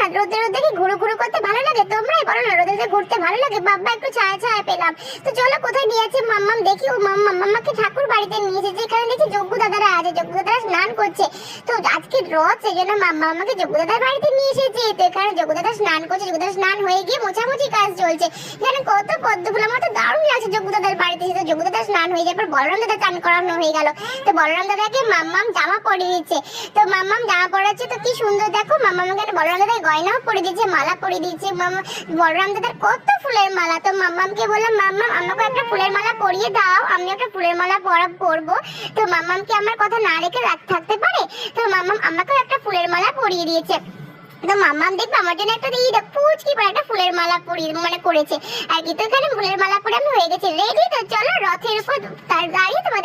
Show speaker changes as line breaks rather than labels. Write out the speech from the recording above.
না রোদে রোদে কি ঘুরু ঘুরু করতে ভালো লাগে? তোমরাই বলো না রোদে রোদে ঘুরতে ভালো লাগে? বাবা একটু ছায়া ছায়া পেলাম, তো চলো কোথায় নিয়ে যাচ্ছে মাম্মাম দেখি। ও মাম্মাকে ঠাকুর বাড়িতে নিয়ে এসেছে, এখানে দেখি যজ্ঞ দাদারা আছে, যজ্ঞ দাদারা স্নান করছে। তো আজকে রথ, সেই জন্য মাম্মা আমাকে যজ্ঞ দাদার বাড়িতে নিয়ে এসেছে। তো এখানে যজ্ঞ দাদা স্নান করছে, যজ্ঞ দাদা স্নান হয়ে গিয়ে মোছামুছি কাজ চলছে। এখানে কত পদ্ম ফুল, আমার তো দারুণ লাগছে যজ্ঞ দাদার বাড়িতে এসে। যজ্ঞ দাদা স্নান হয়ে যাওয়ার পর বলরাম দাদা চান করানো হয়ে গেল, তো বলরাম দাদাকে মাম্মাম জামা পরিয়ে দিচ্ছে। তো মাম্মাম জামা পরাচ্ছে, তো কি সুন্দর দেখো মাম্মাম এখানে বলরাম দাদা গয়নাও পরিয়ে দিচ্ছে, মালা পরিয়ে দিচ্ছে। বলরাম দাদার কত ফুলের মালা। তো মাম্মামকে বললাম মাম্মাম আমাকে একটা ফুলের মালা পরিয়ে দাও, আমি একটা ফুলের মালা পরবো। তো মাম্মামকে আমার কথা না রেখে থাকতে পারে? তো মাম্মাম আমাকেও একটা ফুলের মালা পরিয়ে দিয়েছে। তো মাম্মাম দেখবে আমার জন্য একটা পুচকি পরে একটা ফুলের মালা পরিয়ে মানে করেছে আর কি। তো এখানে ফুলের মালা পরে আমি হয়ে গেছি রেডি। তো চলো রথের উপর দাঁড়িয়ে তোমাদের